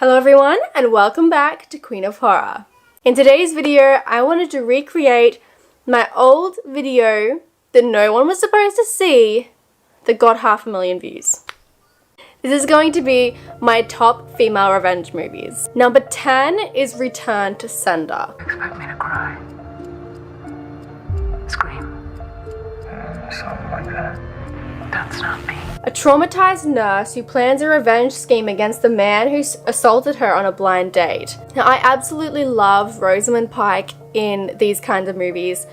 Hello everyone and welcome back to Queen of Horror. In today's video, I wanted to recreate my old video that no one was supposed to see that got 500,000 views. This is going to be my top female revenge movies. Number 10 is Return to Sender. Expect me to cry? Scream? Something like that. That's not me. A traumatized nurse who plans a revenge scheme against the man who assaulted her on a blind date. Now, I absolutely love Rosamund Pike in these kinds of movies.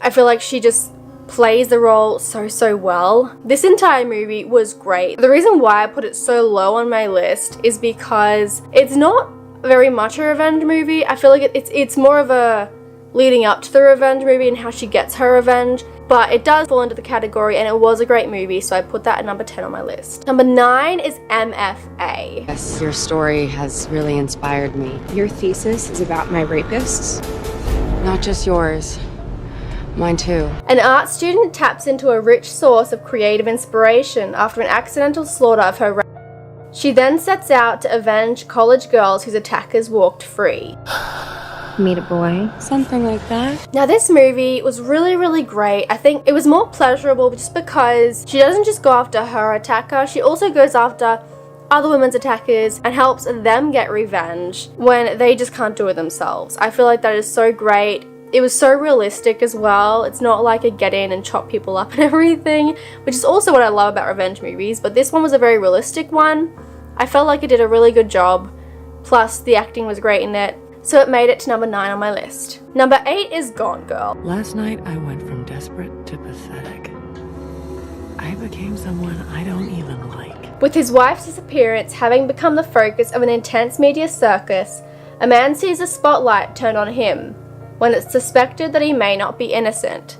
I feel like she just plays the role so well. This entire movie was great. The reason why I put it so low on my list is because it's not very much a revenge movie. I feel like it's more of a leading up to the revenge movie and how she gets her revenge, but it does fall into the category and it was a great movie, so I put that at number 10 on my list. Number 9 is M.F.A. Yes, your story has really inspired me. Your thesis is about my rapists? Not just yours, mine too. An art student taps into a rich source of creative inspiration after an accidental slaughter of her She then sets out to avenge college girls whose attackers walked free. Meet a boy? Something like that. Now this movie was really great. I think it was more pleasurable just because she doesn't just go after her attacker, she also goes after other women's attackers and helps them get revenge when they just can't do it themselves. I feel like that is so great. It was so realistic as well. It's not like a get in and chop people up and everything, which is also what I love about revenge movies, but this one was a very realistic one. I felt like it did a really good job, plus the acting was great in it. So it made it to number 9 on my list. Number 8 is Gone Girl. Last night I went from desperate to pathetic. I became someone I don't even like. With his wife's disappearance having become the focus of an intense media circus, a man sees a spotlight turned on him when it's suspected that he may not be innocent.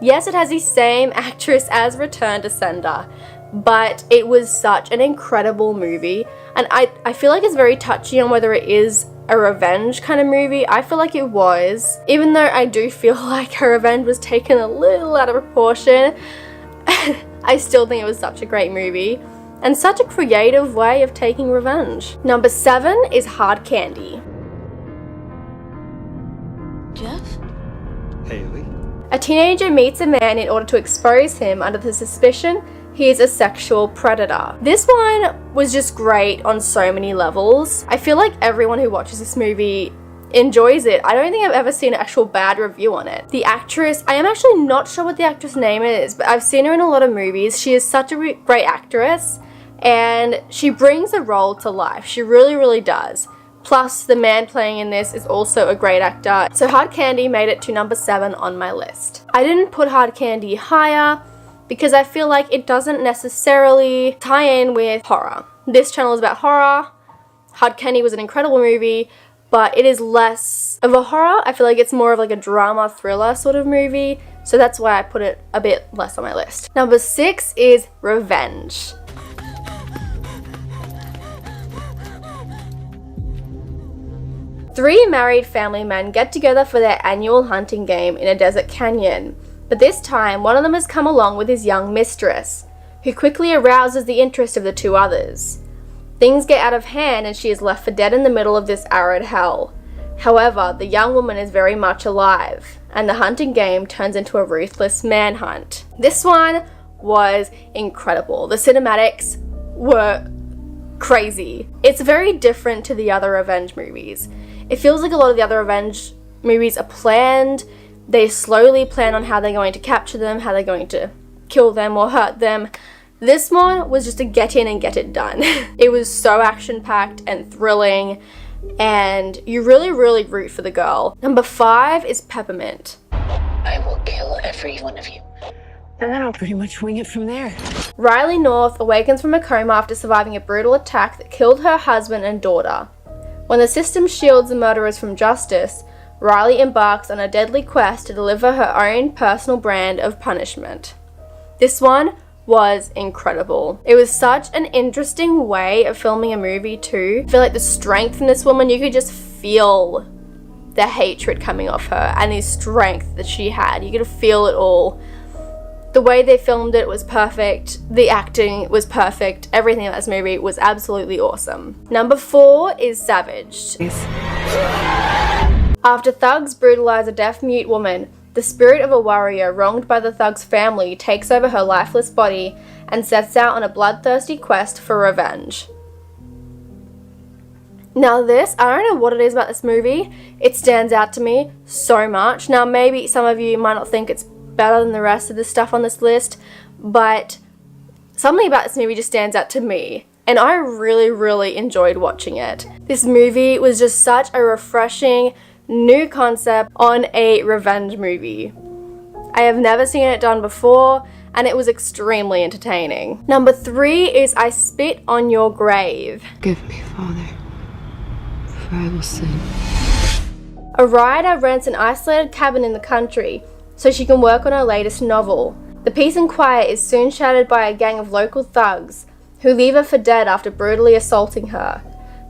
Yes, it has the same actress as Return to Sender, but it was such an incredible movie, and I feel like it's very touchy on whether it is a revenge kind of movie. I feel like it was, even though I do feel like her revenge was taken a little out of proportion. I still think it was such a great movie and such a creative way of taking revenge. Number 7 is Hard Candy. Jeff? Haley? A teenager meets a man in order to expose him under the suspicion he is a sexual predator. This one was just great on so many levels. I feel like everyone who watches this movie enjoys it. I don't think I've ever seen an actual bad review on it. The actress, I am actually not sure what the actress name is, but I've seen her in a lot of movies. She is such a great actress and she brings the role to life. She really does. Plus, the man playing in this is also a great actor. So Hard Candy made it to number 7 on my list. I didn't put Hard Candy higher because I feel like it doesn't necessarily tie in with horror. This channel is about horror. Hard Candy was an incredible movie, but it is less of a horror. I feel like it's more of like a drama thriller sort of movie, so that's why I put it a bit less on my list. Number 6 is Revenge. Three married family men get together for their annual hunting game in a desert canyon. But this time, one of them has come along with his young mistress, who quickly arouses the interest of the two others. Things get out of hand and she is left for dead in the middle of this arid hell. However, the young woman is very much alive, and the hunting game turns into a ruthless manhunt. This one was incredible. The cinematics were crazy. It's very different to the other revenge movies. It feels like a lot of the other revenge movies are planned. They slowly plan on how they're going to capture them, how they're going to kill them or hurt them. This one was just a get in and get it done. It was so action-packed and thrilling, and you really root for the girl. Number 5 is Peppermint. I will kill every one of you. And then I'll pretty much wing it from there. Riley North awakens from a coma after surviving a brutal attack that killed her husband and daughter. When the system shields the murderers from justice, Riley embarks on a deadly quest to deliver her own personal brand of punishment. This one was incredible. It was such an interesting way of filming a movie too. I feel like the strength in this woman, you could just feel the hatred coming off her and the strength that she had. You could feel it all. The way they filmed it was perfect, the acting was perfect, everything about this movie was absolutely awesome. Number 4 is Savaged. After thugs brutalize a deaf-mute woman, the spirit of a warrior wronged by the thug's family takes over her lifeless body and sets out on a bloodthirsty quest for revenge. Now this, I don't know what it is about this movie, it stands out to me so much. Now maybe some of you might not think it's better than the rest of the stuff on this list, but something about this movie just stands out to me, and I really enjoyed watching it. This movie was just such a refreshing new concept on a revenge movie. I have never seen it done before, and it was extremely entertaining. Number 3 is I Spit on Your Grave. Forgive me, Father, for I will sin. A writer rents an isolated cabin in the country so she can work on her latest novel. The peace and quiet is soon shattered by a gang of local thugs who leave her for dead after brutally assaulting her,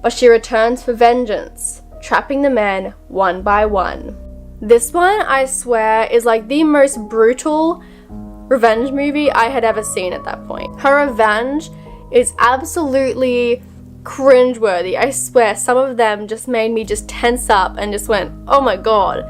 but she returns for vengeance, trapping the men one by one. This one, I swear, is like the most brutal revenge movie I had ever seen at that point. Her revenge is absolutely cringeworthy. I swear, some of them just made me just tense up and just went, oh my god.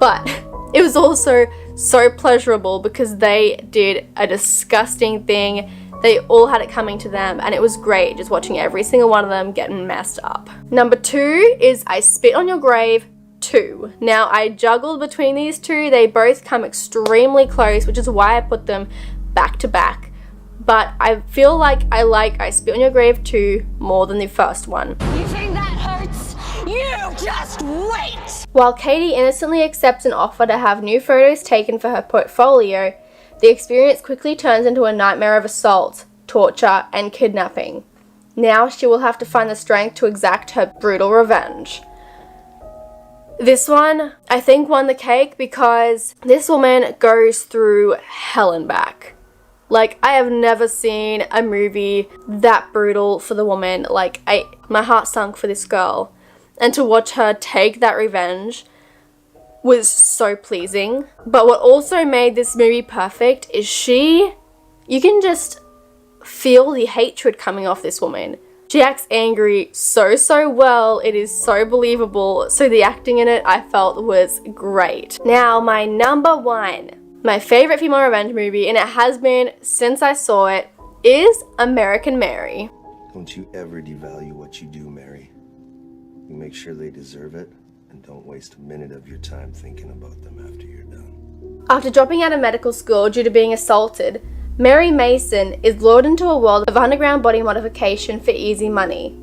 But it was also so pleasurable because they did a disgusting thing. They all had it coming to them, and it was great just watching every single one of them getting messed up. Number 2 is I Spit on Your Grave 2. Now, I juggled between these two. They both come extremely close, which is why I put them back to back. But I feel like I Spit on Your Grave 2 more than the first one. You think that hurts? You just wait! While Katie innocently accepts an offer to have new photos taken for her portfolio, the experience quickly turns into a nightmare of assault, torture, and kidnapping. Now she will have to find the strength to exact her brutal revenge. This one, I think, won the cake because this woman goes through hell and back. Like, I have never seen a movie that brutal for the woman. Like, my heart sunk for this girl. And to watch her take that revenge was so pleasing. But what also made this movie perfect is you can just feel the hatred coming off this woman. She acts angry so well. It is so believable. So the acting in it, I felt, was great. Now, my number 1, my favorite female revenge movie, and it has been since I saw it, is American Mary. Don't you ever devalue what you do, Mary. You make sure they deserve it, and don't waste a minute of your time thinking about them after you're done. After dropping out of medical school due to being assaulted, Mary Mason is lured into a world of underground body modification for easy money.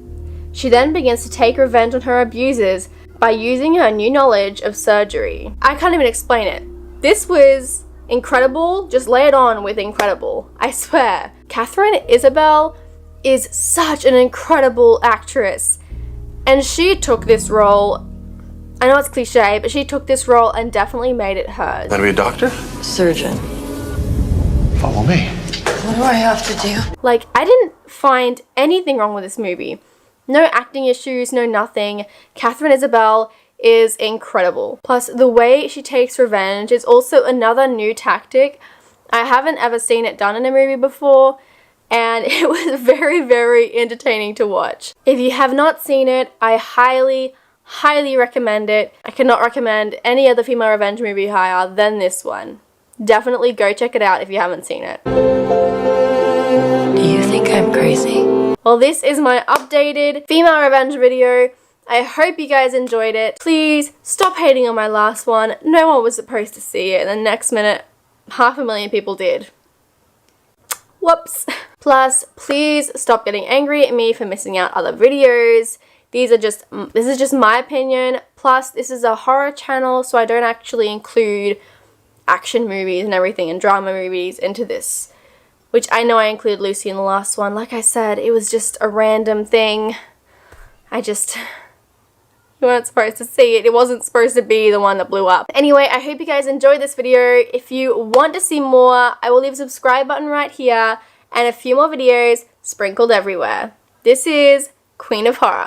She then begins to take revenge on her abusers by using her new knowledge of surgery. I can't even explain it. This was incredible. Just lay it on with incredible. I swear. Katharine Isabelle is such an incredible actress. And she took this role, I know it's cliche, but she took this role and definitely made it hers. Gonna be a doctor? Surgeon. Follow me. What do I have to do? Like, I didn't find anything wrong with this movie. No acting issues, no nothing. Katharine Isabelle is incredible. Plus, the way she takes revenge is also another new tactic. I haven't ever seen it done in a movie before, and it was very entertaining to watch. If you have not seen it, I highly recommend it. I cannot recommend any other female revenge movie higher than this one. Definitely go check it out if you haven't seen it. Do you think I'm crazy? Well, this is my updated female revenge video. I hope you guys enjoyed it. Please stop hating on my last one. No one was supposed to see it, and the next minute, 500,000 people did. Whoops. Plus, please stop getting angry at me for missing out other videos. This is just my opinion. Plus, this is a horror channel, so I don't actually include action movies and everything and drama movies into this, which I know I included Lucy in the last one. Like I said, it was just a random thing. You weren't supposed to see it. It wasn't supposed to be the one that blew up. Anyway, I hope you guys enjoyed this video. If you want to see more, I will leave a subscribe button right here and a few more videos sprinkled everywhere. This is Queen of Horror.